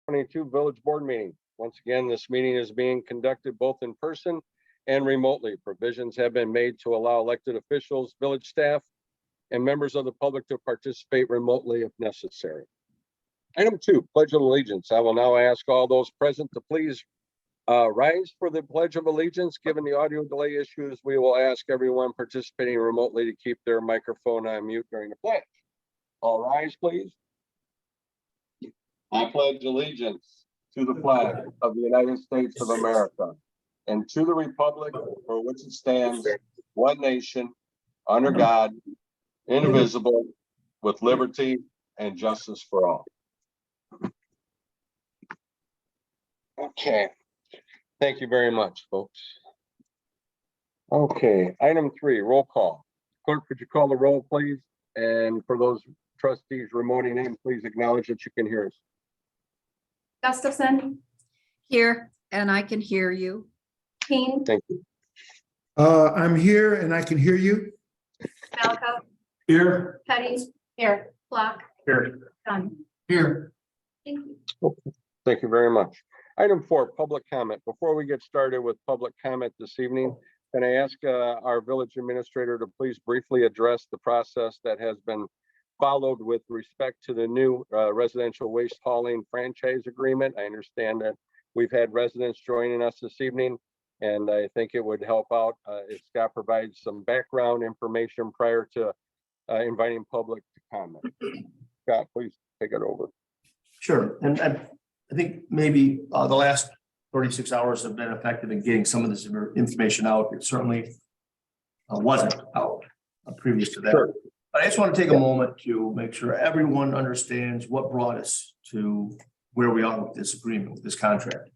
2022 Village Board meeting. Once again, this meeting is being conducted both in person and remotely. Provisions have been made to allow elected officials, village staff, and members of the public to participate remotely if necessary. Item 2, Pledge of Allegiance. I will now ask all those present to please rise for the Pledge of Allegiance. Given the audio delay issues, we will ask everyone participating remotely to keep their microphone on mute during the pledge. All rise, please. I pledge allegiance to the flag of the United States of America and to the republic for which it stands, one nation, under God, indivisible, with liberty and justice for all. Okay. Thank you very much, folks. Okay, item 3, roll call. Clerk, could you call the roll, please? And for those trustees remoting in, please acknowledge that you can hear us. Gustafson. Here, and I can hear you. King. Thank you. I'm here and I can hear you. Malco. Here. Petty. Here. Block. Here. Done. Here. Thank you. Thank you very much. Item 4, public comment. Before we get started with public comment this evening, can I ask our village administrator to please briefly address the process that has been followed with respect to the new residential waste hauling franchise agreement? I understand that we've had residents joining us this evening, and I think it would help out if Scott provides some background information prior to inviting public to comment. Scott, please take it over. Sure, and I think maybe the last 36 hours have been effective in getting some of this information out. It certainly wasn't out previous to that. Sure. But I just want to take a moment to make sure everyone understands what brought us to where we are with this agreement, with this contract.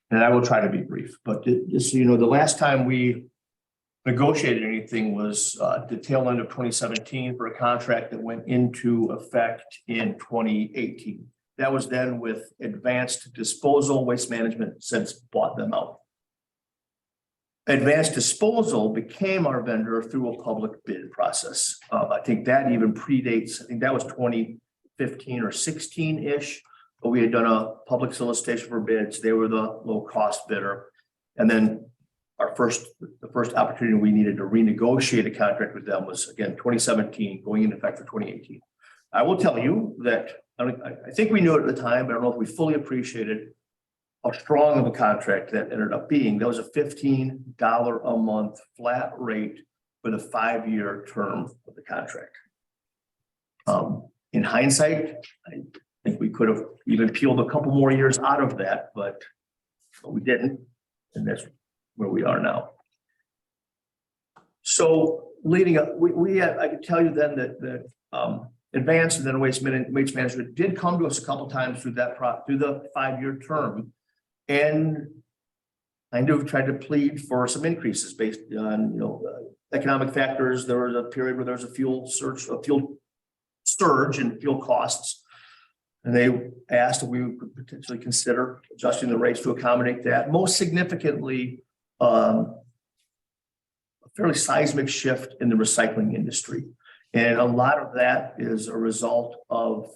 And I will try to be brief, but just so you know, the last time we negotiated anything was the tail end of 2017 for a contract that went into effect in 2018. That was then with Advanced Disposal. Waste Management since bought them out. Advanced Disposal became our vendor through a public bid process. I think that even predates, I think that was 2015 or 16-ish, but we had done a public solicitation for bids. They were the low cost bidder. And then the first opportunity we needed to renegotiate a contract with them was, again, 2017, going into effect for 2018. I will tell you that I think we knew it at the time, but I don't know if we fully appreciated how strong of a contract that ended up being. That was a $15 a month flat rate for the 5-year term of the contract. In hindsight, I think we could have even peeled a couple more years out of that, but we didn't, and that's where we are now. So leading up, I can tell you then that Advanced and then Waste Management did come to us a couple times through the 5-year term, and I knew we tried to plead for some increases based on economic factors. There was a period where there was a fuel surge in fuel costs, and they asked if we could potentially consider adjusting the rates to accommodate that. Most significantly, a fairly seismic shift in the recycling industry. And a lot of that is a result of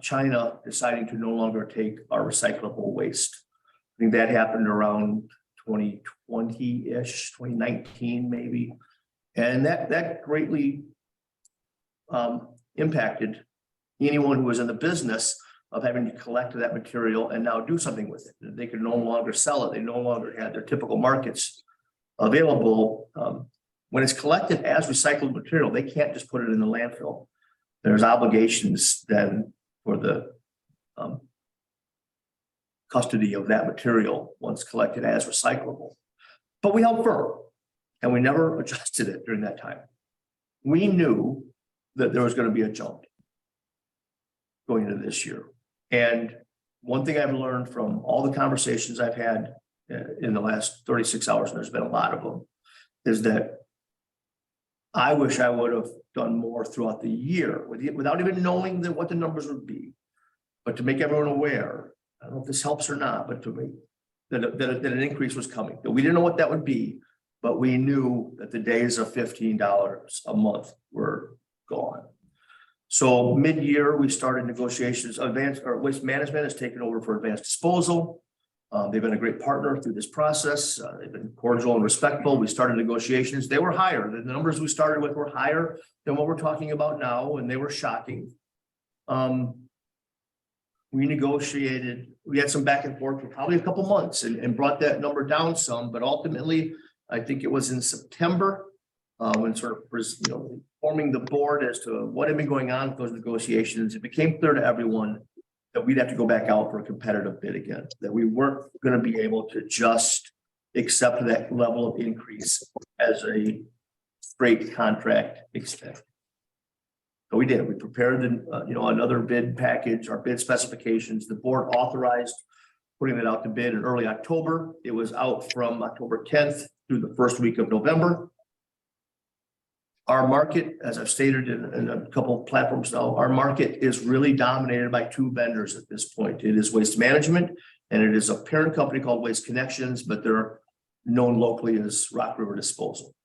China deciding to no longer take our recyclable waste. I think that happened around 2020-ish, 2019 maybe. And that greatly impacted anyone who was in the business of having to collect that material and now do something with it. They could no longer sell it. They no longer had their typical markets available. When it's collected as recycled material, they can't just put it in the landfill. There's obligations then for the custody of that material once collected as recyclable. But we held firm and we never adjusted it during that time. We knew that there was going to be a jump going into this year. And one thing I've learned from all the conversations I've had in the last 36 hours, and there's been a lot of them, is that I wish I would have done more throughout the year without even knowing what the numbers would be. But to make everyone aware, I don't know if this helps or not, but to me, that an increase was coming. We didn't know what that would be, but we knew that the days of $15 a month were gone. So mid-year, we started negotiations. Waste Management has taken over for Advanced Disposal. They've been a great partner through this process. They've been cordial and respectful. We started negotiations. They were higher. The numbers we started with were higher than what we're talking about now, and they were shocking. We negotiated, we had some back and forth for probably a couple months and brought that number down some, but ultimately, I think it was in September, when sort of, forming the board as to what had been going on with those negotiations, it became clear to everyone that we'd have to go back out for a competitive bid again, that we weren't going to be able to just accept that level of increase as a straight contract expense. So we did. We prepared another bid package, our bid specifications. The board authorized putting it out to bid in early October. It was out from October 10th through the first week of November. Our market, as I've stated in a couple of platforms now, our market is really dominated by two vendors at this point. It is Waste Management, and it is a parent company called Waste Connections, but they're known locally as Rock River Disposal.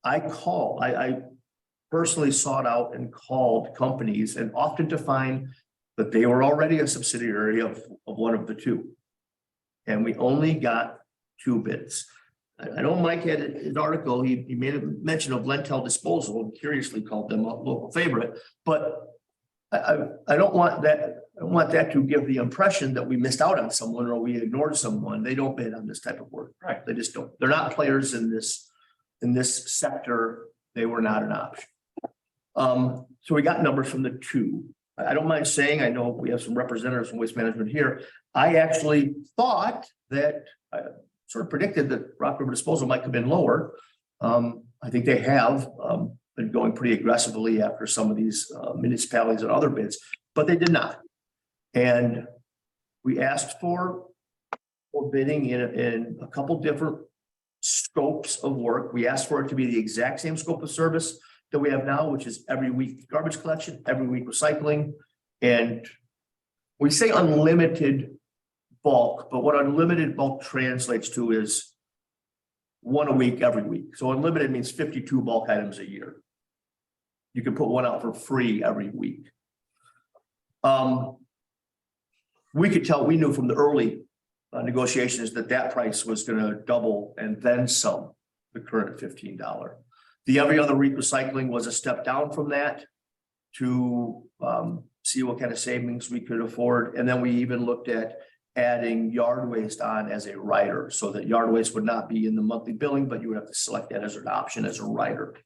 I personally sought out and called companies, and often to find that they were already a subsidiary of one of the two. And we only got two bids. I know Mike had his article, he made a mention of Lentel Disposal and curiously called them a local favorite, but I don't want that to give the impression that we missed out on someone or we ignored someone. They don't bid on this type of work. Right. They just don't. They're not players in this sector. They were not an option. So we got numbers from the two. I don't mind saying, I know we have some representatives from Waste Management here. I actually thought that sort of predicted that Rock River Disposal might have been lower. I think they have been going pretty aggressively after some of these municipalities and other bids, but they did not. And we asked for bidding in a couple different scopes of work. We asked for it to be the exact same scope of service that we have now, which is every week garbage collection, every week recycling. And we say unlimited bulk, but what unlimited bulk translates to is one a week, every week. So unlimited means 52 bulk items a year. You can put one out for free every week. We could tell, we knew from the early negotiations that price was going to double and then some, the current $15. The every other week recycling was a step down from that to see what kind of savings we could afford. And then we even looked at adding yard waste on as a rider, so that yard waste would not be in the monthly billing, but you would have to select that as an option as a rider.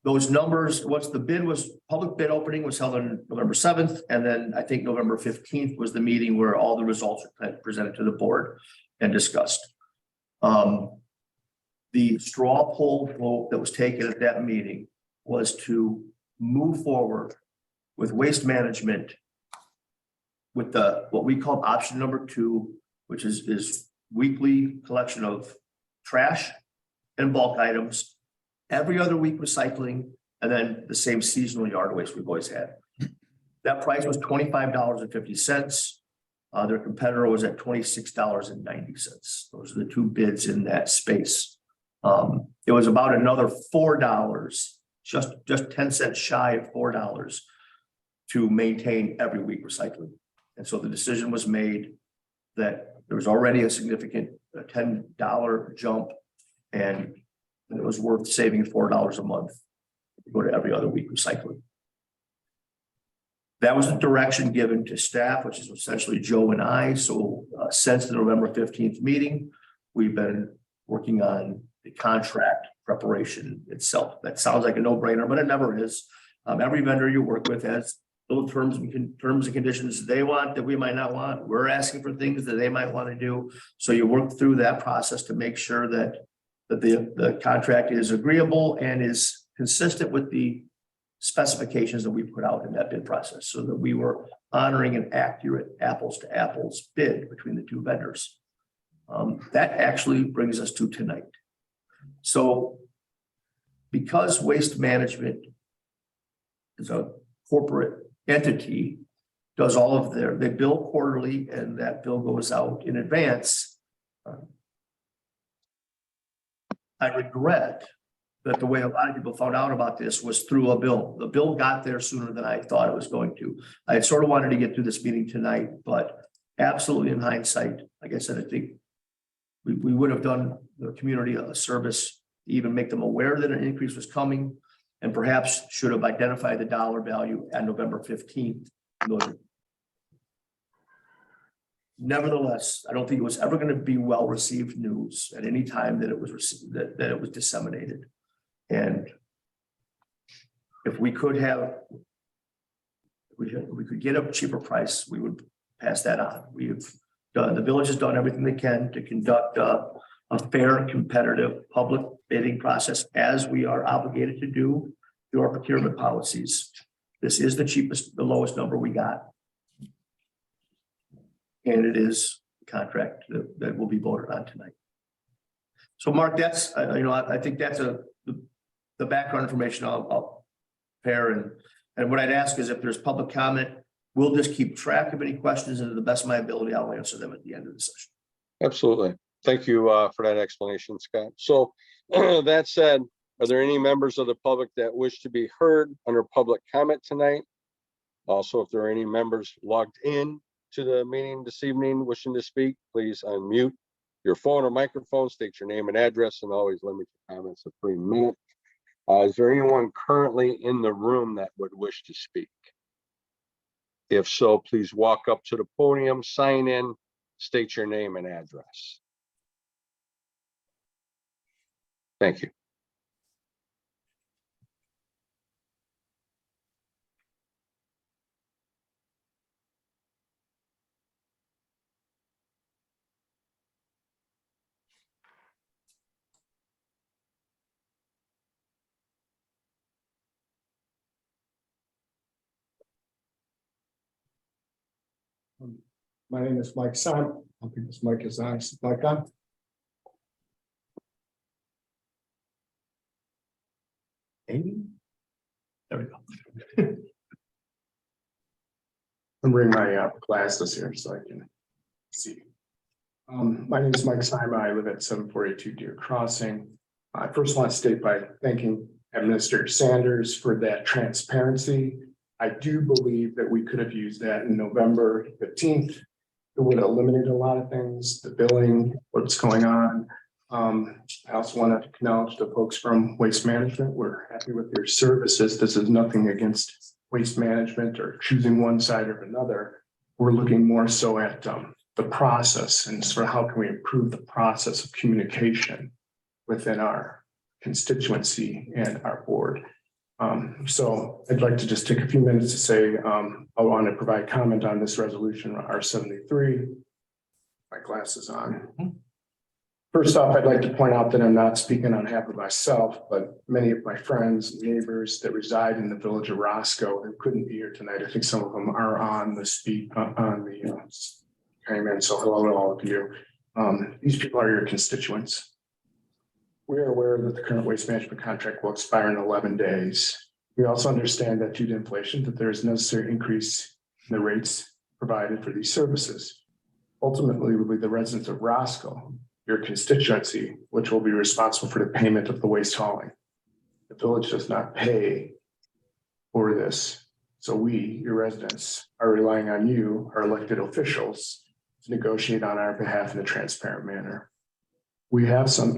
Those numbers, once the bid was, public bid opening was held on November 7th. And then I think November 15th was the meeting where all the results were presented to the board and discussed. The straw poll vote that was taken at that meeting was to move forward with Waste Management with what we call option number 2, which is weekly collection of trash and bulk items, every other week recycling, and then the same seasonal yard waste we've always had. That price was $25.50. Their competitor was at $26.90. Those are the two bids in that space. It was about another $4, just 10 cents shy of $4 to maintain every week recycling. And so the decision was made that there was already a significant $10 jump, and it was worth saving $4 a month to go to every other week recycling. That was the direction given to staff, which is essentially Joe and I. So since the November 15th meeting, we've been working on the contract preparation itself. That sounds like a no-brainer, but it never is. Every vendor you work with has little terms and conditions they want that we might not want. We're asking for things that they might want to do. So you work through that process to make sure that the contract is agreeable and is consistent with the specifications that we put out in that bid process, so that we were honoring an accurate apples to apples bid between the two vendors. That actually brings us to tonight. So because Waste Management is a corporate entity, does all of they bill quarterly, and that bill goes out in advance. I regret that the way a lot of people found out about this was through a bill. The bill got there sooner than I thought it was going to. I had sort of wanted to get through this meeting tonight, but absolutely in hindsight, like I said, I think we would have done the community a service, to even make them aware that an increase was coming, and perhaps should have identified the dollar value on November 15th. Nevertheless, I don't think it was ever going to be well-received news at any time that it was that it was disseminated. And if we could have, we could get a cheaper price, we would pass that on. The village has done everything they can to conduct a fair, competitive public bidding process, as we are obligated to do through our procurement policies. This is the cheapest, the lowest number we got. And it is a contract that will be voted on tonight. So Mark, that's, I think that's the background information I'll pair, and what I'd ask is if there's public comment, we'll just keep track of any questions, and to the best of my ability, I'll answer them at the end of the session. Absolutely. Thank you for that explanation, Scott. So that said, are there any members of the public that wish to be heard under public comment tonight? Also, if there are any members logged in to the meeting this evening wishing to speak, please unmute your phone or microphone, state your name and address, and always limit your comments to 3 minutes. Is there anyone currently in the room that would wish to speak? If so, please walk up to the podium, sign in, state your name and address. Thank you. My name is Mike Simon. I think this mic is on. Is mic on? Amy? There we go. I'm bringing my glasses here so I can see. My name is Mike Simon. I live at 7482 Deer Crossing. I first want to state by thanking Administrator Sanders for that transparency. I do believe that we could have used that in November 15th. It would have eliminated a lot of things, the billing, what's going on. I also want to acknowledge the folks from Waste Management. We're happy with your services. This is nothing against Waste Management or choosing one side or another. We're looking more so at the process and sort of how can we improve the process of communication within our constituency and our board. So I'd like to just take a few minutes to say I want to provide comment on this resolution R73. My glasses on. First off, I'd like to point out that I'm not speaking on behalf of myself, but many of my friends, neighbors that reside in the village of Roscoe who couldn't be here tonight. I think some of them are on the came in. So hello to all of you. These people are your constituents. We are aware that the current waste management contract will expire in 11 days. We also understand that due to inflation, that there is necessary increase in the rates provided for these services. Ultimately, it will be the residents of Roscoe, your constituency, which will be responsible for the payment of the waste hauling. The village does not pay for this. So we, your residents, are relying on you, our elected officials, to negotiate on our behalf in a transparent manner. We should have some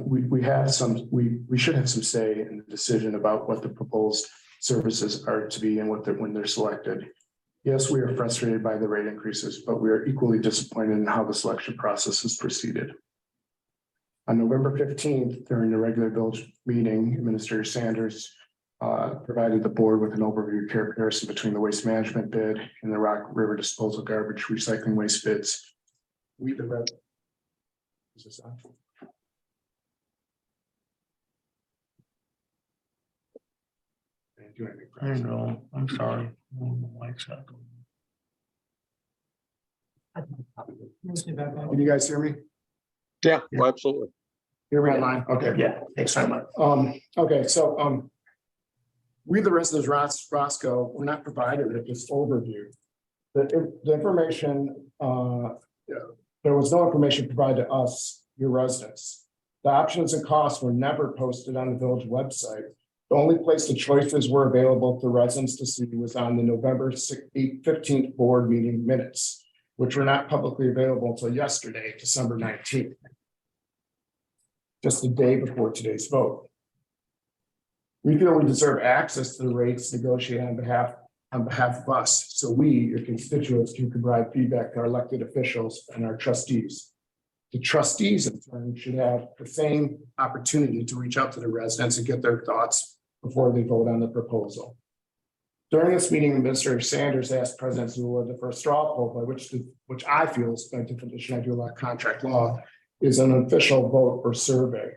say in the decision about what the proposed services are to be and when they're selected. Yes, we are frustrated by the rate increases, but we are equally disappointed in how the selection process has proceeded. On November 15th, during the regular village meeting, Administrator Sanders provided the board with an overview comparison between the waste management bid and the Rock River disposal garbage recycling waste bids. Is this on? Do anything. I know. I'm sorry. Can you guys hear me? Yeah, well, absolutely. Hear me online? Okay. Yeah, thanks so much. Okay, so we, the residents of Roscoe, were not provided with this overview. The information, there was no information provided to us, your residents, The options and costs were never posted on the village website. The only place the choices were available for residents to see was on the November 15th board meeting minutes, which were not publicly available until yesterday, December 19th. Just the day before today's vote. We feel we deserve access to the rates negotiated on behalf of us, so we, your constituents, can provide feedback to our elected officials and our trustees. The trustees in turn should have the same opportunity to reach out to the residents and get their thoughts before they vote on the proposal. During this meeting, Administrator Sanders asked President Zula the first straw poll, by which I feel is by definition, I do a lot of contract law, is an official vote or survey.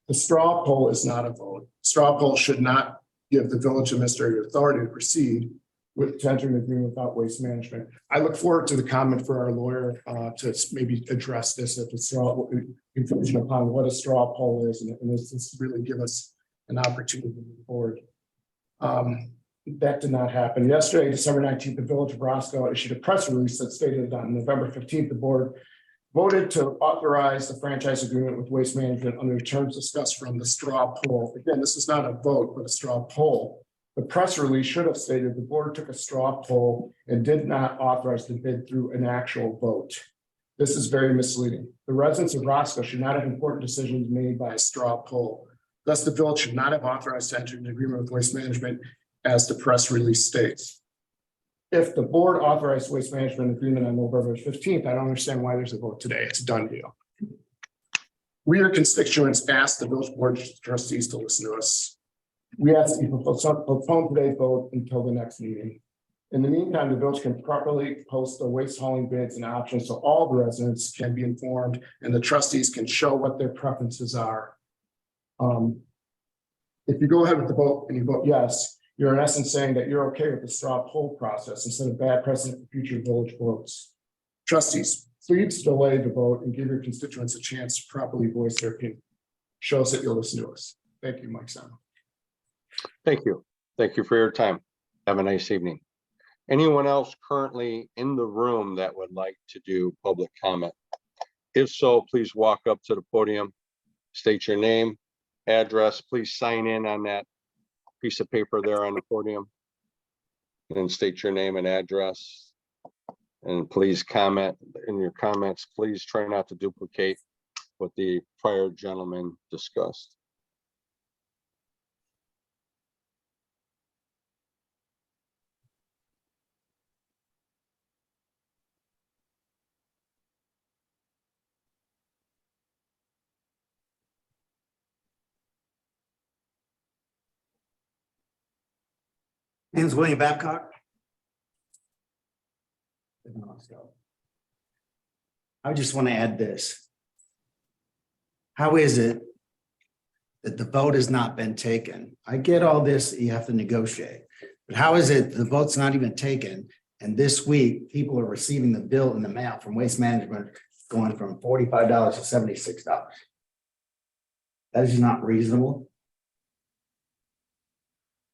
The straw poll is not a vote. Straw poll should not give the village administrator authority to proceed with tendering agreement without waste management. I look forward to the comment for our lawyer to maybe address this at the straw confusion upon what a straw poll is, and this really give us an opportunity to move forward. That did not happen. Yesterday, December 19th, the village of Roscoe issued a press release that stated on November 15th, the board voted to authorize the franchise agreement with Waste Management under the terms discussed from the straw poll. Again, this is not a vote, but a straw poll. The press release should have stated the board took a straw poll and did not authorize the bid through an actual vote. This is very misleading. The residents of Roscoe should not have important decisions made by a straw poll. Thus, the village should not have authorized to enter an agreement with Waste Management as the press release states. If the board authorized Waste Management agreement on November 15th, I don't understand why there's a vote today. It's a done deal. We, your constituents, asked the village board of trustees to listen to us. We ask that you postpone today's vote until the next meeting. In the meantime, the village can properly post the waste hauling bids and options so all the residents can be informed and the trustees can show what their preferences are. If you go ahead with the vote and you vote yes, you're in essence saying that you're okay with the straw poll process instead of bad precedent for future village votes. Trustees, please delay the vote and give your constituents a chance to properly voice their opinion. Show us that you'll listen to us. Thank you, Mike Simon. Thank you. Thank you for your time. Have a nice evening. Anyone else currently in the room that would like to do public comment? If so, please walk up to the podium, state your name, address, please sign in on that piece of paper there on the podium. And state your name and address. And please comment in your comments. Please try not to duplicate what the prior gentleman discussed. Name's William Babcock. I just want to add this. How is it that the vote has not been taken? I get all this, you have to negotiate, but how is it the vote's not even taken? And this week, people are receiving the bill in the mail from Waste Management going from $45 to $76. That is not reasonable.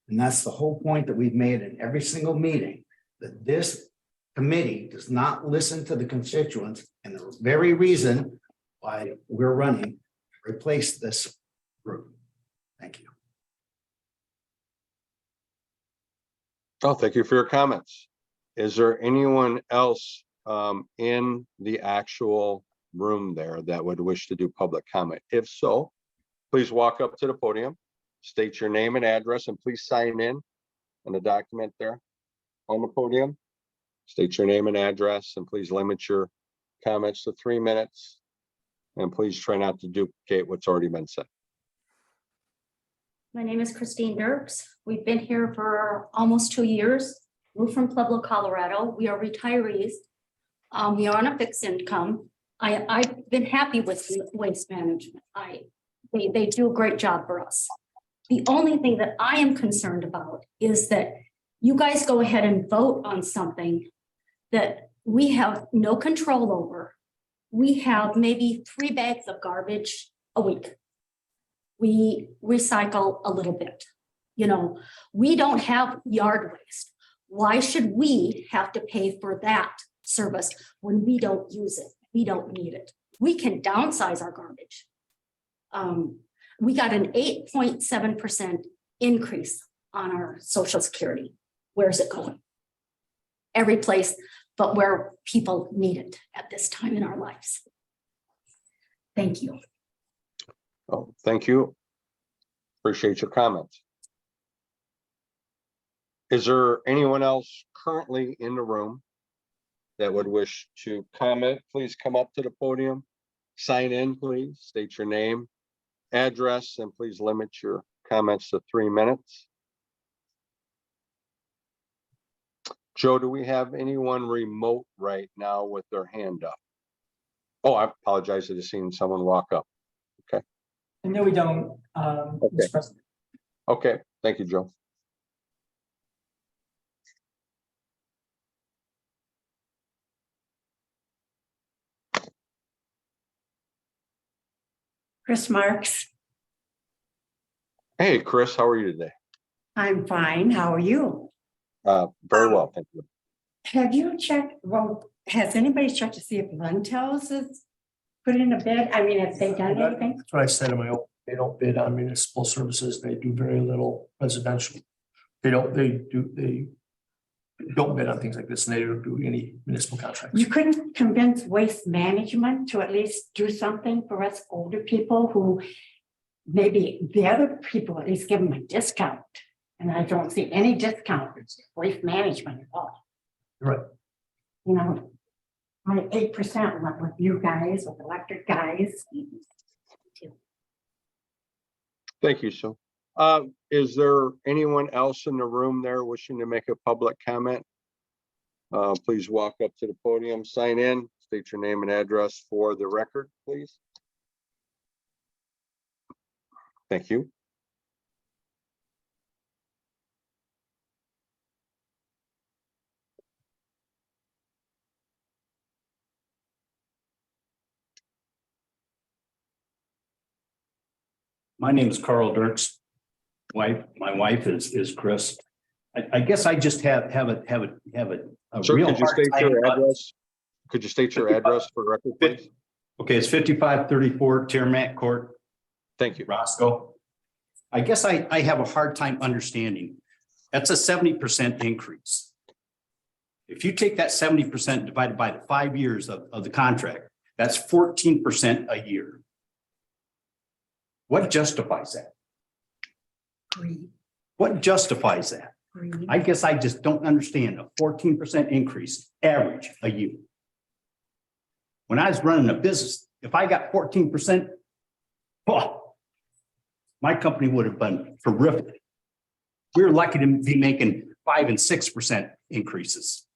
And that's the whole point that we've made in every single meeting, that this committee does not listen to the constituents, and the very reason why we're running to replace this group. Thank you. Oh, thank you for your comments. Is there anyone else in the actual room there that would wish to do public comment? If so, please walk up to the podium, state your name and address, and please sign in on the document there on the podium. State your name and address, and please limit your comments to 3 minutes. And please try not to duplicate what's already been said. My name is Christine Dirks. We've been here for almost 2 years. We're from Pueblo, Colorado. We are retirees. We are on a fixed income. I've been happy with Waste Management. They do a great job for us. The only thing that I am concerned about is that you guys go ahead and vote on something that we have no control over. We have maybe 3 bags of garbage a week. We recycle a little bit. You know, we don't have yard waste. Why should we have to pay for that service when we don't use it? We don't need it. We can downsize our garbage. We got an 8.7% increase on our social security. Where's it going? Every place but where people need it at this time in our lives. Thank you. Oh, thank you. Appreciate your comments. Is there anyone else currently in the room that would wish to comment? Please come up to the podium. Sign in, please. State your name, address, and please limit your comments to 3 minutes. Joe, do we have anyone remote right now with their hand up? Oh, I apologize. I just seen someone walk up. And no, we don't. Okay. Mr. President. Okay, thank you, Joe. Chris Marks, Hey, Chris, how are you today? I'm fine. How are you? Very well, thank you. Have you checked, well, has anybody checked to see if Lentels is put in a bid? I mean, have they done anything? That's what I said in my own, they don't bid on municipal services. They do very little residential. They don't bid on things like this, and they don't do any municipal contracts. You couldn't convince Waste Management to at least do something for us older people who maybe the other people at least give them a discount. And I don't see any discount for Waste Management at all. Right. You know, my 8% went with you guys, with electric guys. Thank you, Sue. Is there anyone else in the room there wishing to make a public comment? Please walk up to the podium, sign in, state your name and address for the record, please. Thank you. My name is Carl Dirks. My wife is Chris. I guess I just have a Sir, real could you hard state time. your address? Could you state your address for the record, please? Okay, it's 5534 Tiarmac Court, Thank you. Roscoe. I guess I have a hard time understanding. That's a 70% increase. If you take that 70% divided by the 5 years of the contract, that's 14% a year. What justifies that? Greed, What justifies that? greed. I guess I just don't understand a 14% increase average a year. When I was running a business, if I got 14%, oh, my company would have been terrific. We were lucky to be making 5 and 6% increases.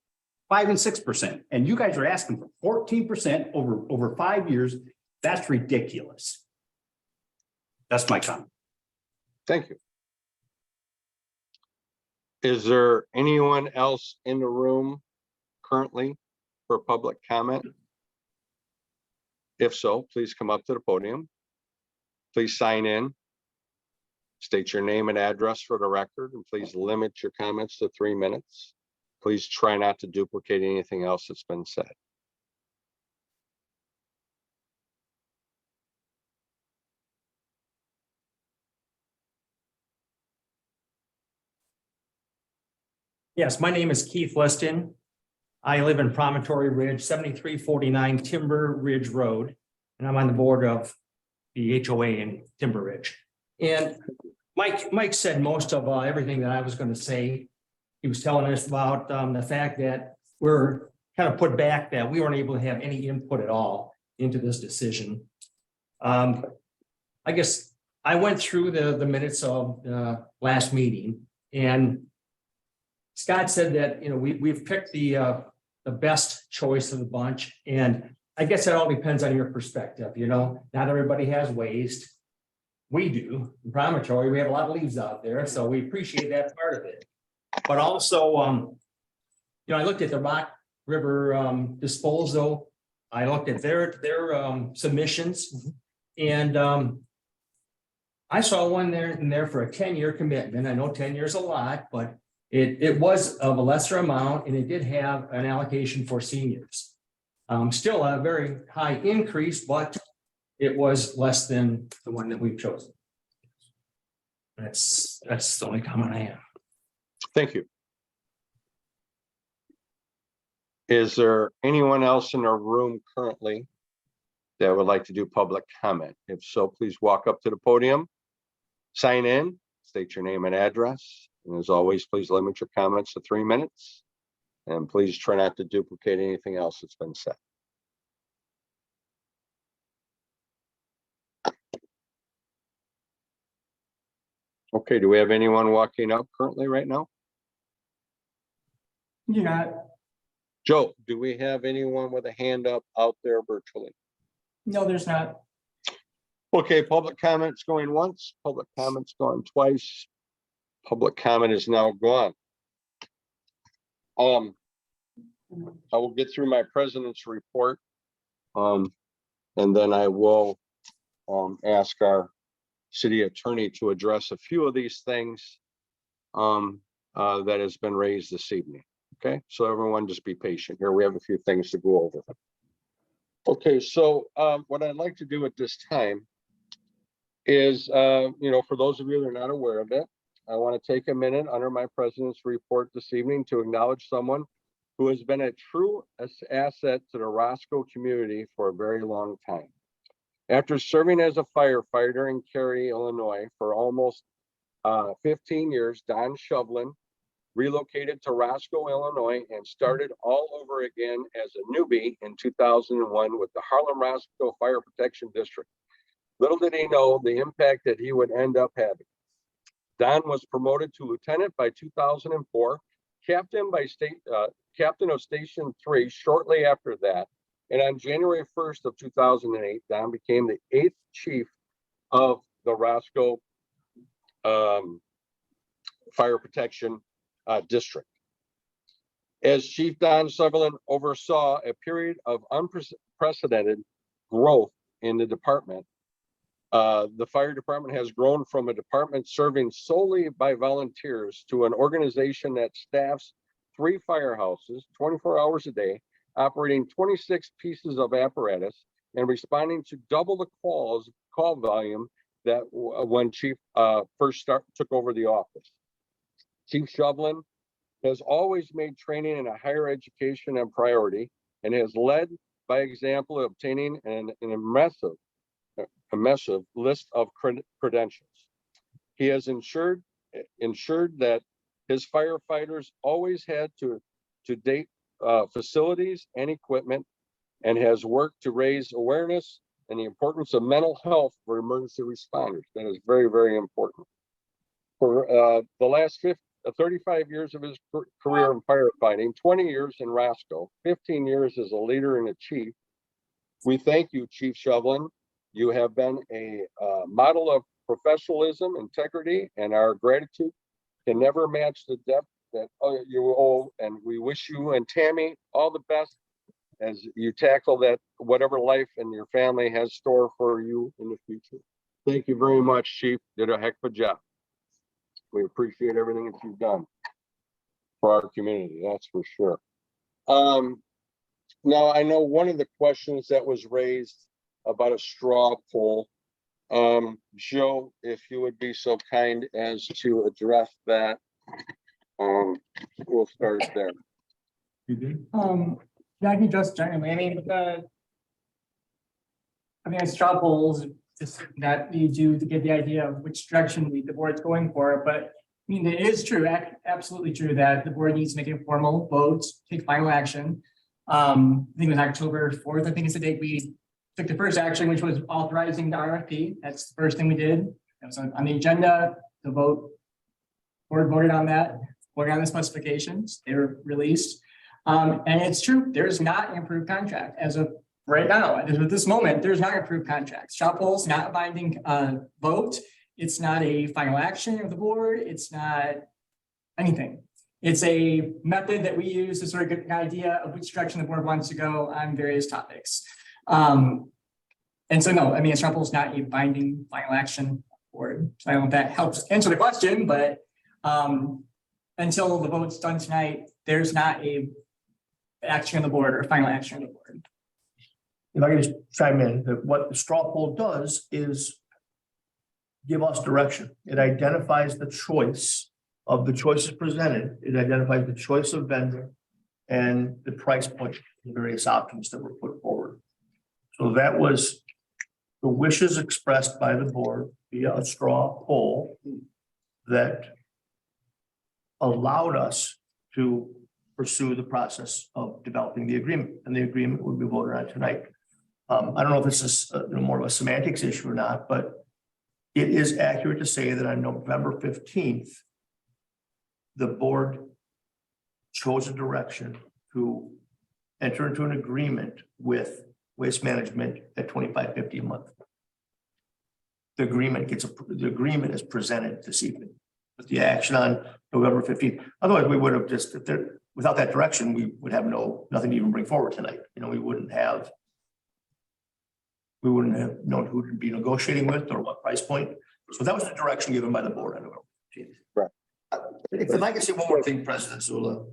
5 and 6%. And you guys are asking for 14% over 5 years. That's ridiculous. That's my comment. Thank you. Is there anyone else in the room currently for public comment? If so, please come up to the podium. Please sign in. State your name and address for the record, and please limit your comments to 3 minutes. Please try not to duplicate anything else that's been said. Yes, my name is Keith Liston. I live in Promontory Ridge, 7349 Timber Ridge Road, and I'm on the board of the HOA in Timber Ridge. And Mike said most of everything that I was going to say. He was telling us about the fact that we're kind of put back, that we weren't able to have any input at all into this decision. I guess I went through the minutes of the last meeting, and Scott said that, we've picked the best choice of the bunch. And I guess that all depends on your perspective. Not everybody has waste. We do. In Promontory, we have a lot of leaves out there, so we appreciate that part of it. But also, I looked at the Rock River disposal. I looked at their submissions, and I saw one there for a 10-year commitment. I know 10 years is a lot, but it was of a lesser amount, and it did have an allocation for seniors. Still a very high increase, but it was less than the one that we've chosen. That's the only comment I have. Thank you. Is there anyone else in our room currently that would like to do public comment? If so, please walk up to the podium, sign in, state your name and address. And as always, please limit your comments to 3 minutes. And please try not to duplicate anything else that's been said. Okay, do we have anyone walking up currently right now? You're not. Joe, do we have anyone with a hand up out there virtually? No, there's not. Okay, public comments going once, public comments going twice. Public comment is now gone. I will get through my president's report. And then I will ask our city attorney to address a few of these things that has been raised this evening. Okay, so everyone just be patient here. We have a few things to go over. Okay, so what I'd like to do at this time is, for those of you that are not aware of it, I want to take a minute under my president's report this evening to acknowledge someone who has been a true asset to the Roscoe community for a very long time. After serving as a firefighter in Cary, Illinois for almost 15 years, Don Shovlin relocated to Roscoe, Illinois, and started all over again as a newbie in 2001 with the Harlem-Roscoe Fire Protection District. Little did he know the impact that he would end up having. Don was promoted to lieutenant by 2004, captain of Station 3 shortly after that, and on January 1st of 2008, Don became the 8th chief of the Roscoe Fire Protection District. As Chief Don Sutherland oversaw a period of unprecedented growth in the department, the fire department has grown from a department serving solely by volunteers to an organization that staffs 3 firehouses 24 hours a day, operating 26 pieces of apparatus and responding to double the call volume that when Chief first took over the office. Chief Shovlin has always made training in a higher education a priority and has led by example, obtaining an impressive list of credentials. He has ensured that his firefighters always had to date facilities and equipment, and has worked to raise awareness and the importance of mental health for emergency responders. That is very, very important. For the last 35 years of his career in firefighting, 20 years in Roscoe, 15 years as a leader and a chief, we thank you, Chief Shovlin. You have been a model of professionalism, integrity, and our gratitude can never match the depth that you owe. And we wish you and Tammy all the best as you tackle that, whatever life and your family has store for you in the future. Thank you very much, Chief. Did a heck of a job. We appreciate everything that you've done for our community, that's for sure. Now, I know one of the questions that was raised about a straw poll. Joe, if you would be so kind as to address that, we'll start there. Yeah, I can just generally, I straw polls just that you do to get the idea of which direction the board's going for, but it is true, absolutely true that the board needs to make a formal vote, take final action. I think it was October 4th, I think it's the date we took the first action, which was authorizing the RFP. That's the first thing we did. That was on the agenda, the board voted on that, voted on the specifications, they were released. And it's true, there's not an approved contract as of right now. At this moment, there's not an approved contract. Straw poll's not a binding vote. It's not a final action of the board. It's not anything. It's a method that we use to sort of get an idea of which direction the board wants to go on various topics. And so no, a straw poll is not a binding final action board. So I don't know if that helps answer the question, but until the vote's done tonight, there's not a action on the board or final action on the board. if I can just chime in, that what the straw poll does is give us direction. It identifies the choice of the choices presented. It identifies the choice of vendor and the price point, the various options that were put forward. So that was the wishes expressed by the board via a straw poll that allowed us to pursue the process of developing the agreement, and the agreement will be voted on tonight. I don't know if this is more of a semantics issue or not, but it is accurate to say that on November 15th, the board chose a direction to enter into an agreement with Waste Management at $25.50 a month. The agreement is presented this evening with the action on November 15th. Otherwise, we would have just, without that direction, we would have nothing to even bring forward tonight. You know, we wouldn't have known who to be negotiating with or what price point. So that was the direction given by the board on November 15th. Right. If I can say one more thing, President Zula,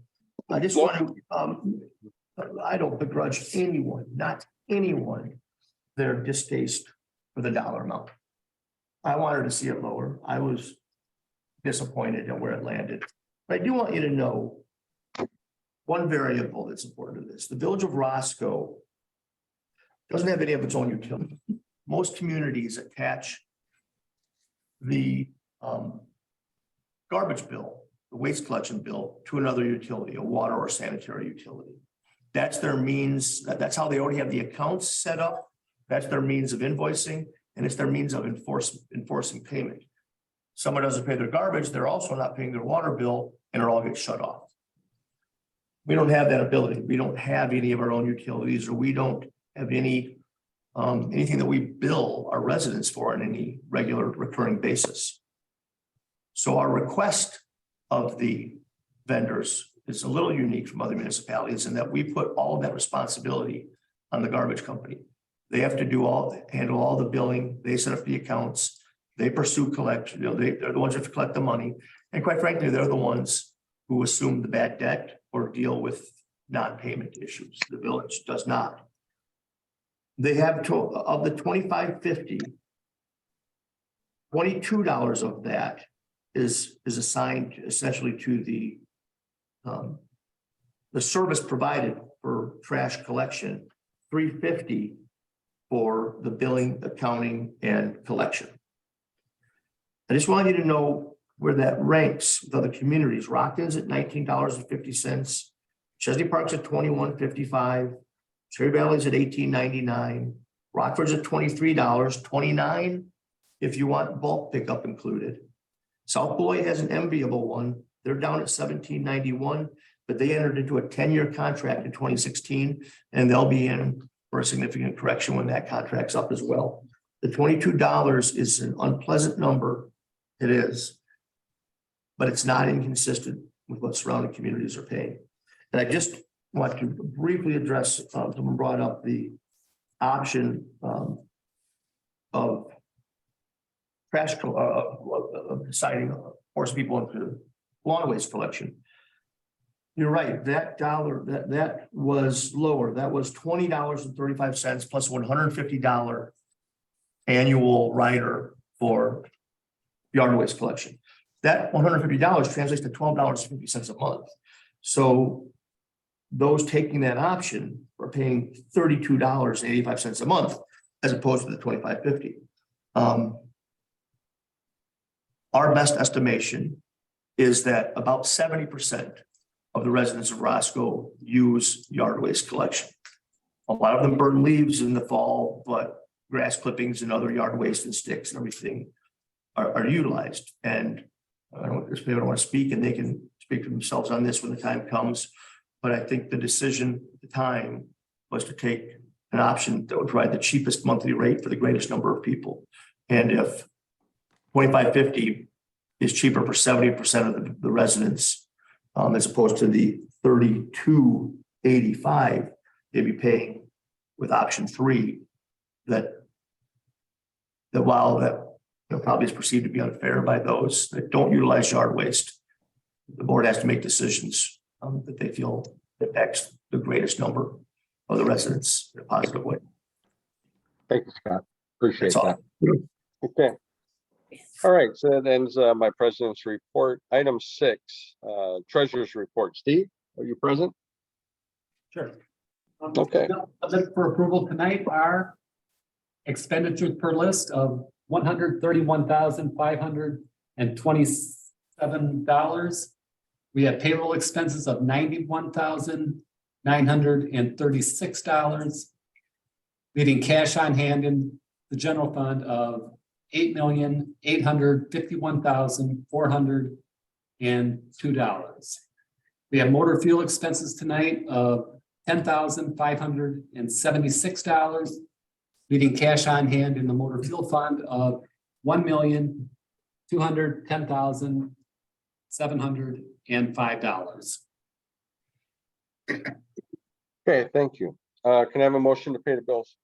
I just want to, I don't begrudge anyone, not anyone, their distaste for the dollar amount. I wanted to see it lower. I was disappointed at where it landed. But I do want you to know one variable that's important to this. The village of Roscoe doesn't have any of its own utility. Most communities attach the garbage bill, the waste collection bill, to another utility, a water or sanitary utility. That's their means, that's how they already have the accounts set up. That's their means of invoicing, and it's their means of enforcing payment. Someone doesn't pay their garbage, they're also not paying their water bill, and it all gets shut off. We don't have that ability. We don't have any of our own utilities, or we don't have any anything that we bill our residents for on any regular recurring basis. So our request of the vendors is a little unique from other municipalities in that we put all of that responsibility on the garbage company. They have to handle all the billing. They set up the accounts. They pursue collection. You know, they're the ones who have to collect the money. And quite frankly, they're the ones who assume the bad debt or deal with non-payment issues. The village does not. They have of the $25.50, $22 of that is assigned essentially to the service provided for trash collection, $3.50 for the billing, accounting, and collection. I just want you to know where that ranks with other communities. Rockton's at $19.50. Chesney Park's at $21.55. Cherry Valley's at $18.99. Rockford's at $23, $29 if you want bulk pickup included. South Beloit has an enviable one. They're down at $17.91, but they entered into a 10-year contract in 2016, and they'll be in for a significant correction when that contract's up as well. The $22 is an unpleasant number. It is, but it's not inconsistent with what surrounding communities are paying. And I just want to briefly address, someone brought up the option of trash, of deciding to force people into lawn waste collection. You're right, that dollar, that was lower. That was $20.35 plus $150 annual rider for yard waste collection. That $150 translates to $12.50 a month. So those taking that option are paying $32.85 a month as opposed to the $25.50. Our best estimation is that about 70% of the residents of Roscoe use yard waste collection. A lot of them burn leaves in the fall, but grass clippings and other yard waste and sticks and everything are utilized. And I don't want to speak, and they can speak for themselves on this when the time comes. But I think the decision at the time was to take an option that would provide the cheapest monthly rate for the greatest number of people. And if $25.50 is cheaper for 70% of the residents, as opposed to the $32.85 they'd be paying with option 3, that while that probably is perceived to be unfair by those that don't utilize yard waste, the board has to make decisions that they feel impacts the greatest number of the residents in a positive way. Thank you, Scott. Appreciate That's all. that. Okay. All right, so that ends my president's report. Item 6, treasurer's report. Steve, are you present? Sure. Okay. For approval tonight are expenditures per list of $131,527. We have payroll expenses of $91,936, leaving cash on hand in the general fund of $8,851,402. We have motor fuel expenses tonight of $10,576, leaving cash on hand in the motor fuel fund of $1,210,705. Okay, thank you. Can I have a motion to pay the bills?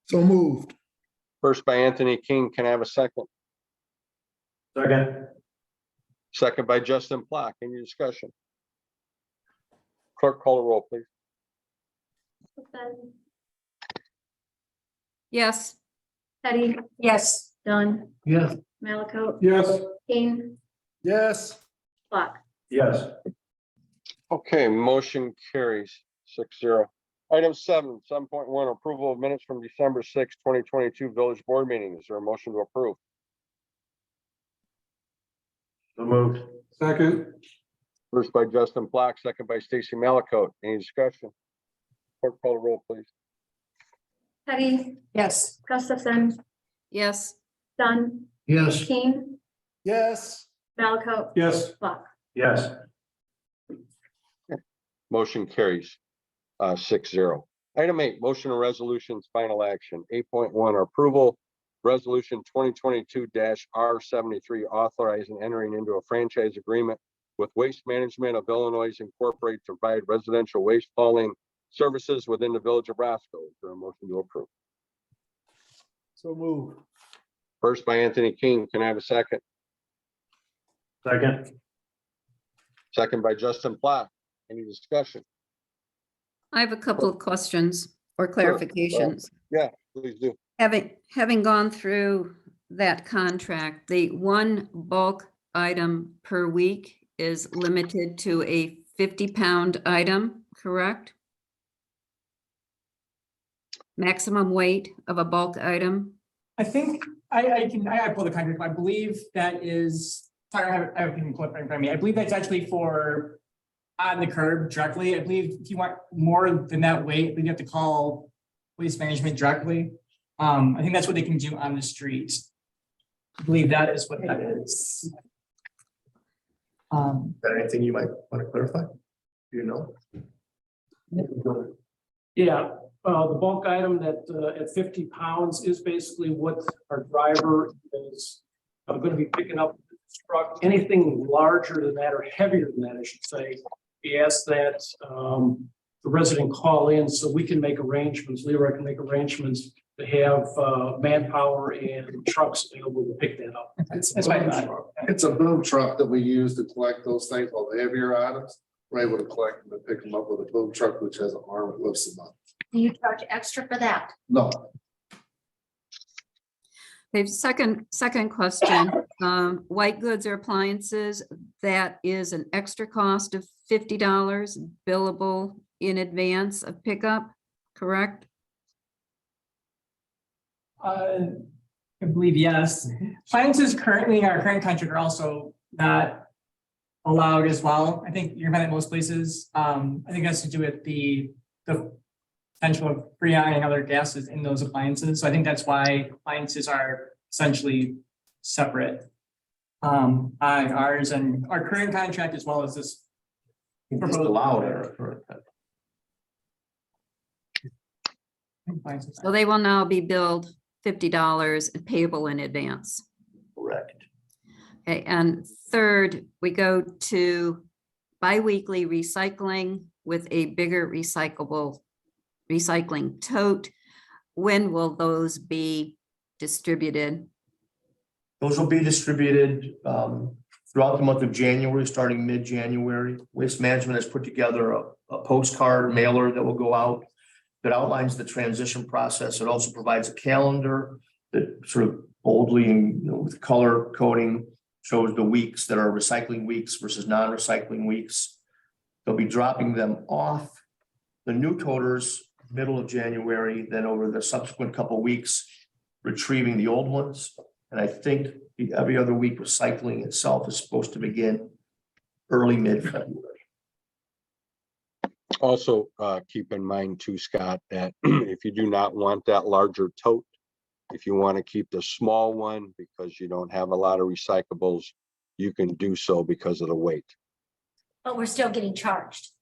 So moved. First by Anthony King. Can I have a second? Second. Second by Justin Plock. Any discussion? Clerk, call the roll, please. Yes, Teddy, Yes. Dunn, Yes. Malaco, Yes. Kane, Yes. Block. Yes. Okay, motion carries 6-0. Item 7.1, approval of minutes from December 6, 2022 village board meeting. Is there a motion to approve? So moved. Second. First by Justin Black, second by Stacy Malaco. Any discussion? Clerk, call the roll, please. Teddy, Yes. Gustafson, yes, Dunn, Yes. Kane, Yes. Malaco, Yes. Block. Yes. Motion carries 6-0. Item 8, motion and resolutions, final action. 8.1, approval, resolution 2022-R73, authorizing entering into a franchise agreement with Waste Management of Illinois Incorporated to provide residential waste hauling services within the village of Roscoe. Is there a motion to approve? So moved. First by Anthony King. Can I have a second? Second. Second by Justin Plock. Any discussion? I have a couple of questions or clarifications. Yeah, please do. Having gone through that contract, the one bulk item per week is limited to a 50-pound item, correct? Maximum weight of a bulk item? I think I pull the contract. I believe that is, sorry, I have it pulled up in front of me. I believe that's actually for on the curb directly. I believe if you want more than that weight, then you have to call Waste Management directly. I think that's what they can do on the street. I believe that is what that is. Is there anything you might want to clarify? Do you know? Yeah, the bulk item that at 50 pounds is basically what our driver is going to be picking up. Truck. Anything larger than that or heavier than that, I should say. We ask that the resident call in so we can make arrangements. Leroy can make arrangements to have manpower and trucks available to pick that up. That's my thought. It's a boom truck that we use to collect those things, all the heavier items. We're able to collect them and pick them up with a boom truck, which has an arm that lifts them up. Do you charge extra for that? No, Okay, second question, white goods or appliances, that is an extra cost of $50 billable in advance of pickup, correct? I believe yes. Appliances currently, our current contract are also not allowed as well. I think you're at most places. I think it has to do with the potential of freoning and other gases in those appliances. So I think that's why appliances are essentially separate on ours and our current contract as well as this. It's allowed in our current. So they will now be billed $50 and payable in advance. Correct. Okay, and third, we go to biweekly recycling with a bigger recycling tote. When will those be distributed? Those will be distributed throughout the month of January, starting mid-January. Waste Management has put together a postcard mailer that will go out that outlines the transition process. It also provides a calendar that sort of boldly and, with color coding shows the weeks that are recycling weeks versus non-recycling weeks. They'll be dropping them off, the new toters, middle of January, then over the subsequent couple weeks, retrieving the old ones. And I think the every other week recycling itself is supposed to begin early mid-February. Also, keep in mind too, Scott, that if you do not want that larger tote, if you want to keep the small one because you don't have a lot of recyclables, you can do so because of the weight. But we're still getting charged.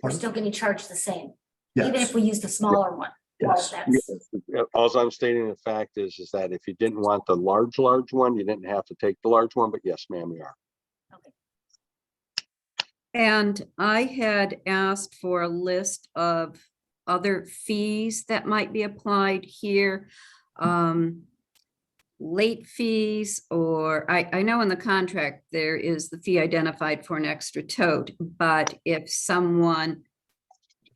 We're Pardon? still getting charged the same, even Yes, if we use the smaller one. Well, yes. that's- All I'm stating the fact is that if you didn't want the large one, you didn't have to take the large one, but yes, ma'am, we are. And I had asked for a list of other fees that might be applied here. Late fees, or I know in the contract, there is the fee identified for an extra tote, but if someone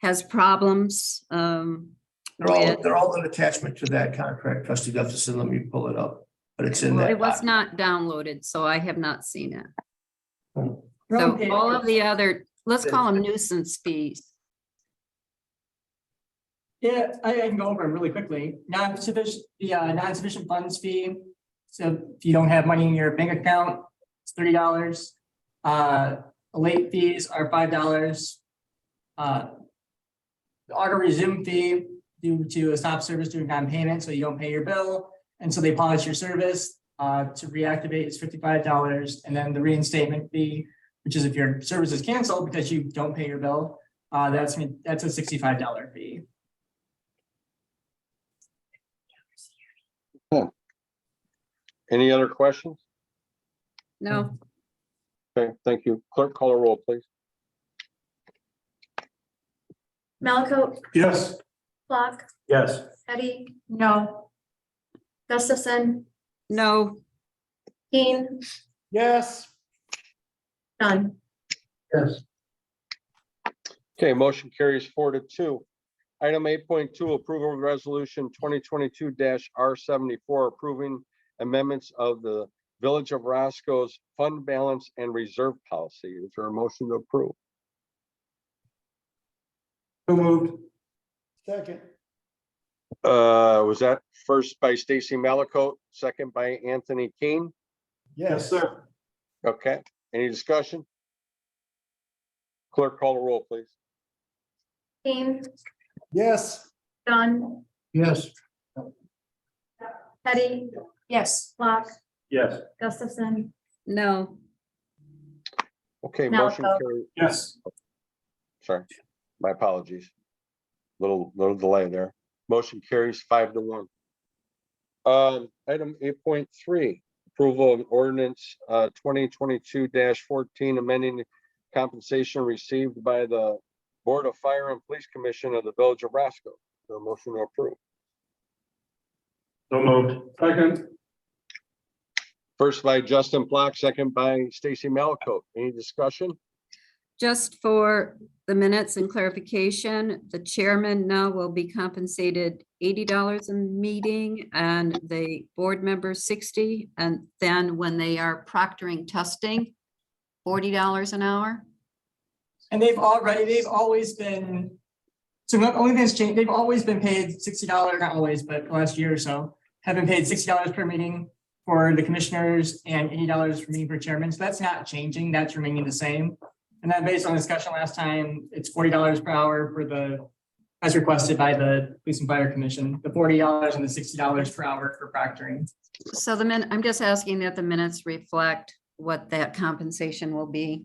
has problems, They're all an attachment to that contract, trustee Gustafson. Let me pull it up, but it's in well, that. it was not downloaded, so I have not seen it. document. So all of the other, let's call them nuisance fees. Yeah, I can go over them really quickly. Non-sufficient funds fee. So if you don't have money in your bank account, it's $30. Late fees are $5. The auto resume fee due to a stop service during non-payment, so you don't pay your bill, and so they pause your service. To reactivate is $55, and then the reinstatement fee, which is if your service is canceled because you don't pay your bill, that's a $65 fee. Any other questions? No, Okay, thank you. Clerk, call a roll, please. Malaco, Yes. Flock, Yes. Eddie? No. Gustafson, no, Keen, Yes. Dunn. Yes. Okay, motion carries 4-2. Item 8.2, approval of resolution 2022 R74, approving amendments of the Village of Roscoe's fund balance and reserve policy. Is there a motion to approve? So moved. Second. Was that first by Stacy Malaco, second by Anthony Keene? Yes, sir. Okay, any discussion? Clerk, call the roll, please. Keen, Yes. Dunn, Yes. Eddie? Yes. Flock, Yes. Gustafson, no, Okay, motion Malaco. carried. Yes. Sorry, my apologies. Little delay there. Motion carries 5-1. Item 8.3, approval of ordinance 2022-14, amending the compensation received by the Board of Fire and Police Commission of the Village of Roscoe. Is there a motion to approve? So moved. Second. First by Justin Block, second by Stacy Malaco. Any discussion? just for the minutes and clarification, the chairman now will be compensated $80 a meeting and the board members 60. And then when they are proctoring testing, $40 an hour. And they've always been, so the only thing that's changed, they've always been paid $60, not always, but the last year or so, have been paid $60 per meeting for the commissioners and $80 per meeting for chairman. So that's not changing, that's remaining the same. And then based on discussion last time, it's $40 per hour for the, as requested by the Police and Fire Commission, the $40 and the $60 per hour for proctoring. So I'm just asking that the minutes reflect what that compensation will be.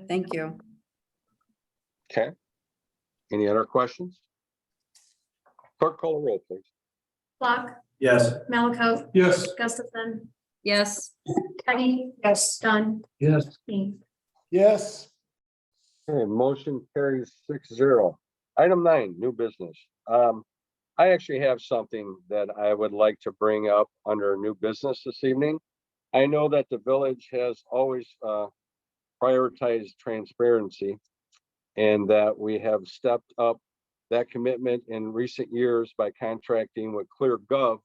Thank you. Okay. Any other questions? Clerk, call a roll, please. Flock, Yes. Malaco, Yes. Gustafson, Yes, Teddy. Yes. Dunn, Yes. me. Yes. Okay, motion carries 6-0. Item 9, new business. I actually have something that I would like to bring up under new business this evening. I know that the village has always prioritized transparency. and that we have stepped up that commitment in recent years by contracting with ClearGov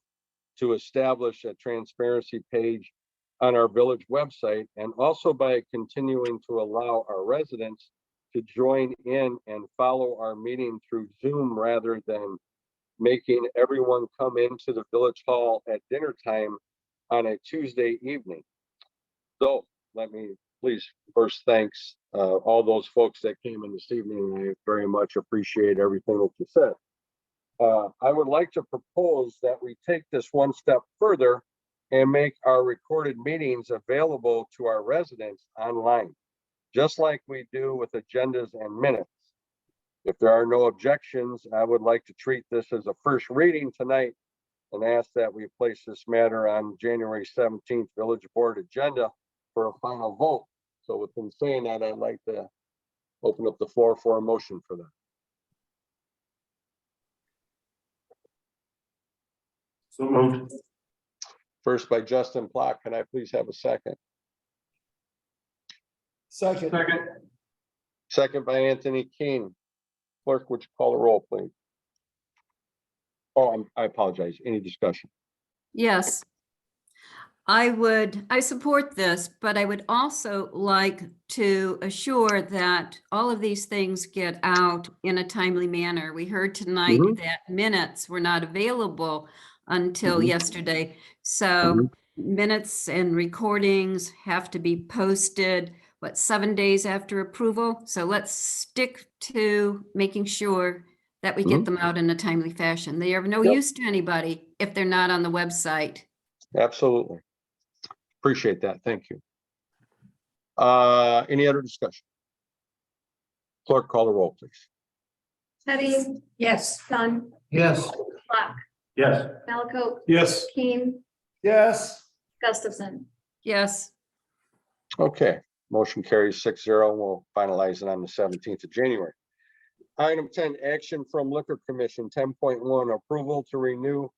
to establish a transparency page on our village website, and also by continuing to allow our residents to join in and follow our meeting through Zoom rather than making everyone come into the village hall at dinner time on a Tuesday evening. So let me please first thanks all those folks that came in this evening. I very much appreciate everything that you said. I would like to propose that we take this one step further and make our recorded meetings available to our residents online, just like we do with agendas and minutes. If there are no objections, I would like to treat this as a first reading tonight and ask that we place this matter on January 17th Village Board agenda for a final vote. So within saying that, I'd like to open up the floor for a motion for that. So moved. First by Justin Plock. Can I please have a second? Second. Second by Anthony Keene. Clerk, would you call the roll, please? Oh, I apologize. Any discussion? Yes. I support this, but I would also like to assure that all of these things get out in a timely manner. We heard tonight Mhm. that minutes were not available until Mhm. yesterday. So minutes and recordings have to be posted, 7 days after approval? So let's stick to making sure that we get them out in a timely fashion. They are of no Yep. use to anybody if they're not on the website. Absolutely. Appreciate that. Thank you. Any other discussion? Clerk, call the roll, please. Teddy? Yes. Dunn? Yes. Black? Yes. Malaco? Yes. Keen? Yes. Gustafson? Yes. Okay, motion carries 6-0. We'll finalize it on the 17th of January. Item 10, action from Liquor Commission. 10.1, approval to renew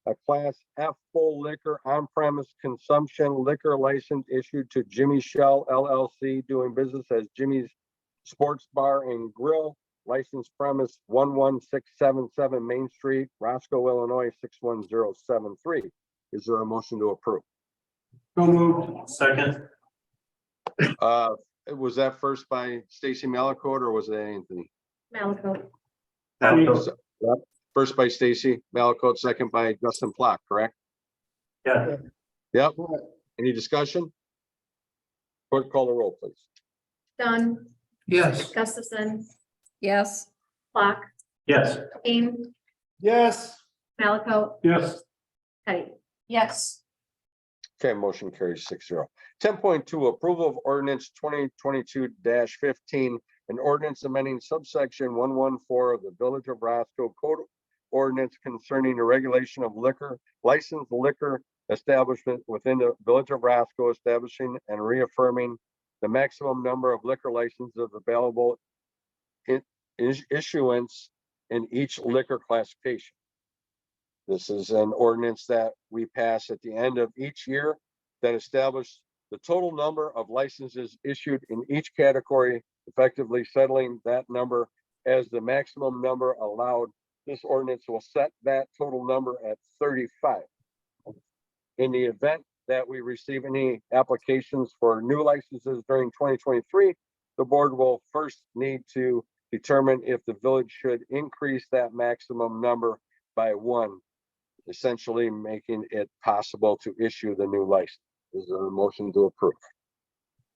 a Class F full liquor on-premise consumption liquor license issued to Jimmy Shell LLC, doing business as Jimmy's Sports Bar and Grill, license premise 11677 Main Street, Roscoe, Illinois 61073. Is there a motion to approve? So moved. Second. Was that first by Stacy Malacote or was it Anthony? Malaco? Yep. First by Stacy Malacote, second by Justin Plock, correct? Yeah. Yep. Any discussion? Clerk, call the roll, please. Dunn? Yes. Gustafson? Yes. Black? Yes. Keen? Yes. Malaco? Yes. Teddy? Yes. Okay, motion carries 6-0. 10.2, approval of ordinance 2022-15, an ordinance amending subsection 114 of the Village of Roscoe Code ordinance concerning the regulation of liquor, licensed liquor establishment within the Village of Roscoe, establishing and reaffirming the maximum number of liquor licenses available in issuance in each liquor classification. This is an ordinance that we pass at the end of each year that establishes the total number of licenses issued in each category, effectively settling that number as the maximum number allowed. This ordinance will set that total number at 35. In the event that we receive any applications for new licenses during 2023, the board will first need to determine if the village should increase that maximum number by 1, essentially making it possible to issue the new license. Is there a motion to approve?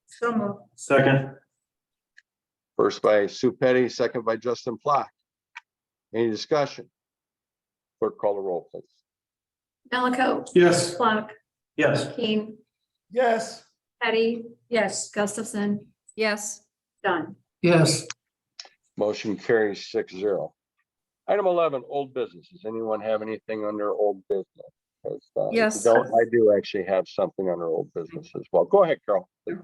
So moved. Second. First by Sue Petty, second by Justin Plock. Any discussion? Clerk, call the roll, please. Malaco? Yes. Black? Yes. Keen? Yes. Teddy? Yes. Gustafson? Yes. Dunn? Yes. Motion carries 6-0. Item 11, old business. Does anyone have anything under old business? If you Yes. don't, I do actually have something under old business as well. Go ahead, Carol. Please.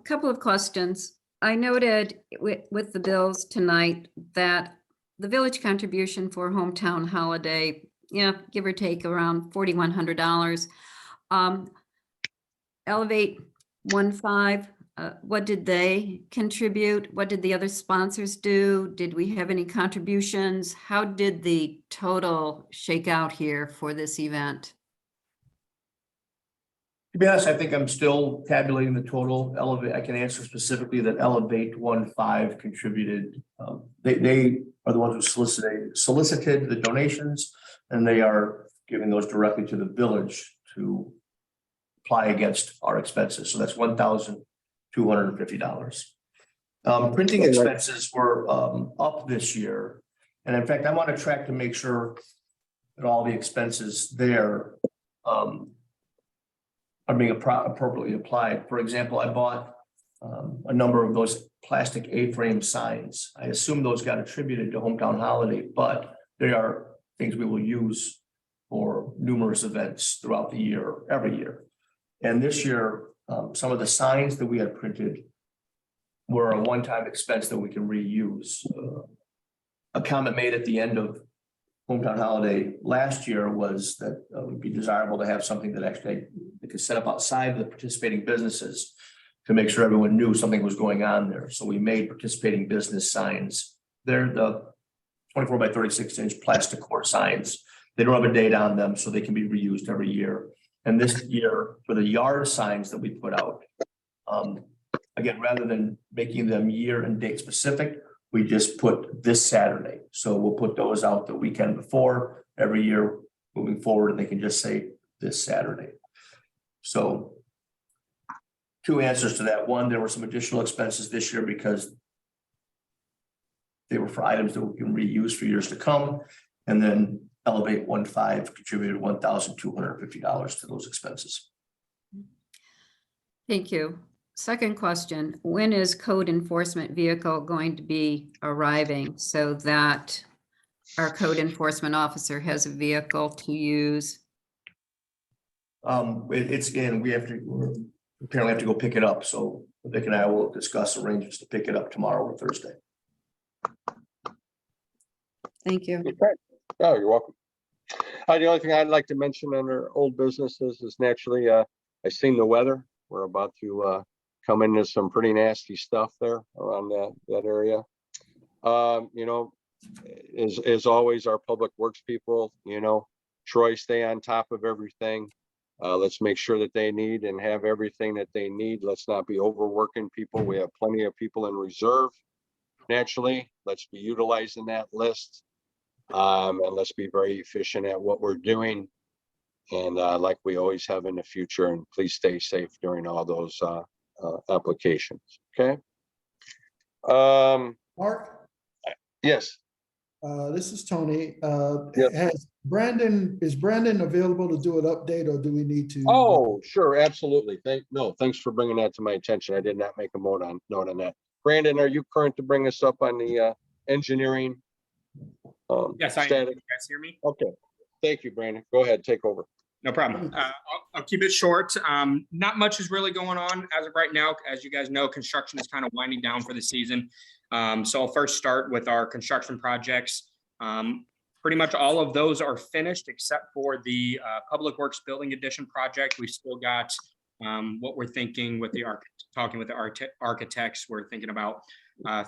Couple of questions. I noted with the bills tonight that the village contribution for hometown holiday, give or take around $4,100. Elevate 15, what did they contribute? What did the other sponsors do? Did we have any contributions? How did the total shake out here for this event? To be honest, I think I'm still tabulating the total. Elevate, I can answer specifically that Elevate 1.5 contributed. They are the ones who solicited the donations, and they are giving those directly to the village to apply against our expenses. So that's $1,250. Printing expenses were up this year. And in fact, I'm on a track to make sure that all the expenses there are being appropriately applied. For example, I bought a number of those plastic A-frame signs. I assume those got attributed to Hometown Holiday, but they are things we will use for numerous events throughout the year, every year. And this year, some of the signs that we had printed were a one-time expense that we can reuse. A comment made at the end of Hometown Holiday last year was that it would be desirable to have something that actually they could set up outside the participating businesses to make sure everyone knew something was going on there. So we made participating business signs. They're the 24 by 36 inch plastic core signs. They don't have a date on them, so they can be reused every year. And this year, for the yard signs that we put out, again, rather than making them year and date specific, we just put this Saturday. So we'll put those out the weekend before every year moving forward, and they can just say this Saturday. So two answers to that. One, there were some additional expenses this year because they were for items that we can reuse for years to come. And then Elevate 1.5 contributed $1,250 to those expenses. Thank you. Second question, when is code enforcement vehicle going to be arriving so that our code enforcement officer has a vehicle to use? It's in, we apparently have to go pick it up. So Vic and I will discuss arrangements to pick it up tomorrow or Thursday. Thank you. Okay. Oh, you're welcome. The only thing I'd like to mention under old businesses is naturally, I seen the weather. We're about to come into some pretty nasty stuff there around that area. You know, as always, our public works people, you know, Troy, stay on top of everything. Let's make sure that they need and have everything that they need. Let's not be overworking people. We have plenty of people in reserve. Naturally, let's be utilizing that list. And let's be very efficient at what we're doing. And like we always have in the future, and please stay safe during all those applications. Okay. Mark, Yes. this is Tony. Yes. Is Brandon available to do an update, or do we need to? Oh, sure. Absolutely. Thanks for bringing that to my attention. I did not make a note on that. Brandon, are you current to bring us up on the engineering? Yes, I am. status? You guys hear me? Okay. Thank you, Brandon. Go ahead. Take over. No problem. I'll keep it short. Not much is really going on as of right now. As you guys know, construction is kind of winding down for the season. So I'll first start with our construction projects. Pretty much all of those are finished except for the Public Works Building Addition project. We've still got what we're thinking with the talking with the architects. We're thinking about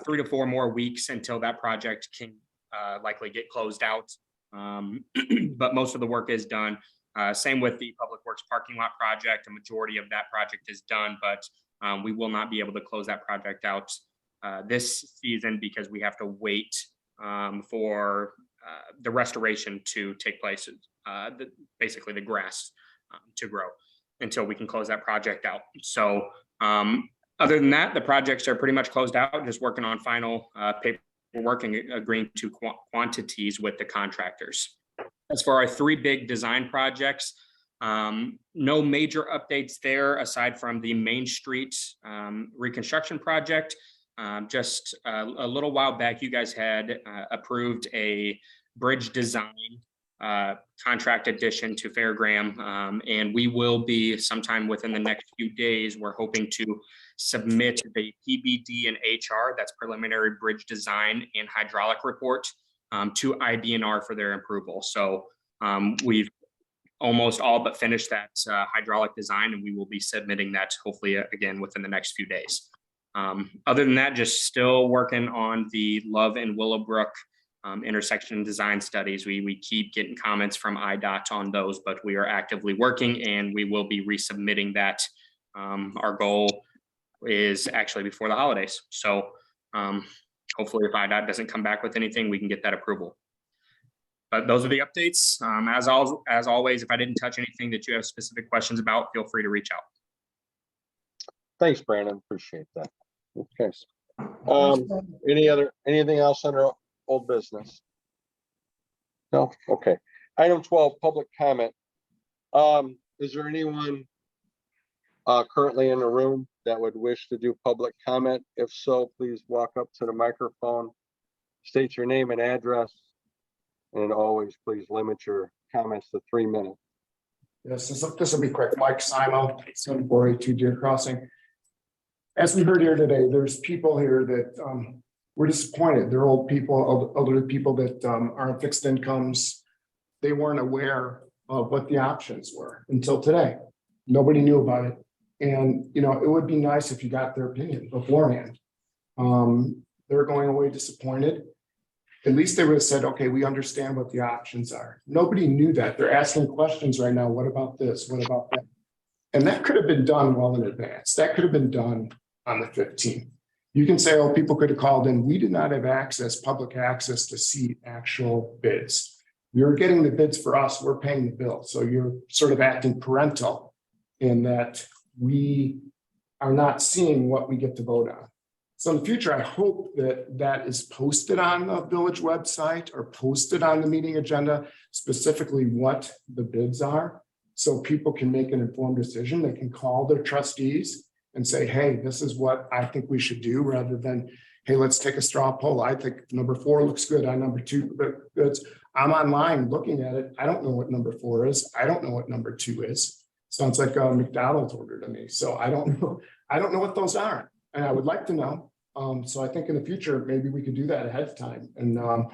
3 to 4 more weeks until that project can likely get closed out. But most of the work is done. Same with the Public Works parking lot project. A majority of that project is done, but we will not be able to close that project out this season because we have to wait for the restoration to take place, basically the grass to grow until we can close that project out. So other than that, the projects are pretty much closed out, just working on final paperwork and agreeing to quantities with the contractors. As for our 3 big design projects, no major updates there aside from the Main Street reconstruction project. Just a little while back, you guys had approved a bridge design contract addition to Fairgram, and we will be sometime within the next few days. We're hoping to submit the PBD and HR, that's preliminary bridge design and hydraulic report, to IDNR for their approval. So we've almost all but finished that hydraulic design, and we will be submitting that hopefully again within the next few days. Other than that, just still working on the Love and Willowbrook intersection design studies. We keep getting comments from IDOT on those, but we are actively working and we will be resubmitting that. Our goal is actually before the holidays. So hopefully if IDOT doesn't come back with anything, we can get that approval. But those are the updates. As always, if I didn't touch anything that you have specific questions about, feel free to reach out. Thanks, Brandon. Appreciate that. Okay. Anything else under old business? No? Okay. Item 12, public comment. Is there anyone currently in the room that would wish to do public comment? If so, please walk up to the microphone, state your name and address, and always please limit your comments to 3 minutes. Yes, this will be quick. Mike Simo, 7482 Deer Crossing. As we heard here today, there's people here that we're disappointed. They're old people, elderly people that aren't fixed incomes. They weren't aware of what the options were until today. Nobody knew about it. And, you know, it would be nice if you got their opinion beforehand. They're going away disappointed. At least they would have said, okay, we understand what the options are. Nobody knew that. They're asking questions right now. What about this? What about that? And that could have been done well in advance. That could have been done on the 15th. You can say, oh, people could have called in. We did not have access, public access to see actual bids. You're getting the bids for us. We're paying the bill. So you're sort of acting parental in that we are not seeing what we get to vote on. So in the future, I hope that that is posted on the village website or posted on the meeting agenda, specifically what the bids are. So people can make an informed decision. They can call their trustees and say, hey, this is what I think we should do, rather than, hey, let's take a straw poll. I think number 4 looks good on number 2 goods. I'm online looking at it. I don't know what number 4 is. I don't know what number 2 is. Sounds like a McDonald's order to me. So I don't know what those are. And I would like to know. So I think in the future, maybe we could do that ahead of time. And I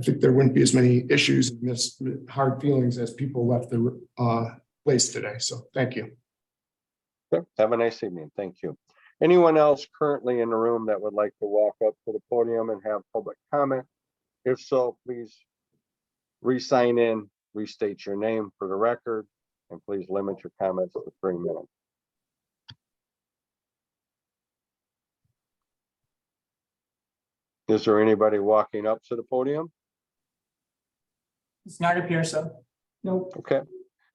think there wouldn't be as many issues and hard feelings as people left the place today. So thank you. Have a nice evening. Thank you. Anyone else currently in the room that would like to walk up to the podium and have public comment? If so, please re-sign in, restate your name for the record, and please limit your comments to 3 minutes. Is there anybody walking up to the podium? It's not appear so. Nope, Okay.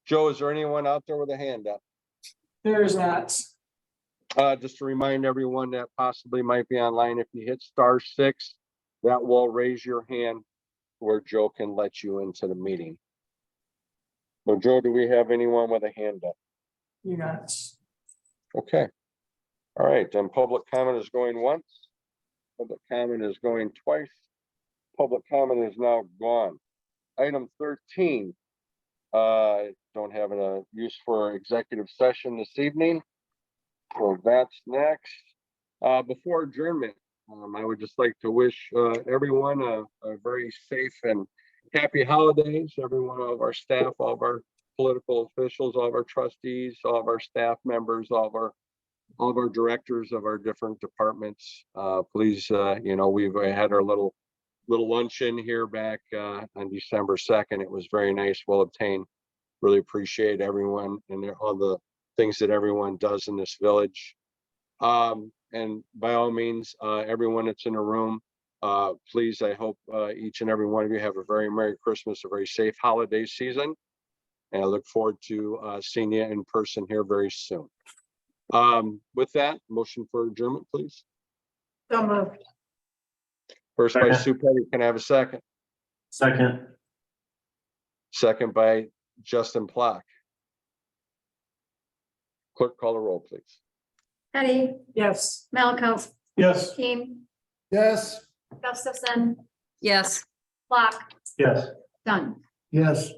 Joe, is there anyone out there with a hand up? there is not. Just to remind everyone that possibly might be online, if you hit *6, that will raise your hand where Joe can let you into the meeting. So Joe, do we have anyone with a hand up? You're not. Okay. All right, then public comment is going once. Public comment is going twice. Public comment is now gone. Item 13. Don't have a use for executive session this evening. So that's next. Before adjournment, I would just like to wish everyone a very safe and happy holidays. Everyone, all of our staff, all of our political officials, all of our trustees, all of our staff members, all of our directors of our different departments. Please, you know, we've had our little luncheon here back on December 2nd. It was very nice, well obtained. Really appreciate everyone and all the things that everyone does in this village. And by all means, everyone that's in the room, please, I hope each and every one of you have a very Merry Christmas, a very safe holiday season. And I look forward to seeing you in person here very soon. With that, motion for adjournment, please. So moved. First by Sue Petty, can I have a second? Second. Second by Justin Plock. Clerk, call the roll, please. Petty, Yes. Malcolm, Yes. King, Yes. Gustafson, Yes. Block, Yes. Dunn. Yes.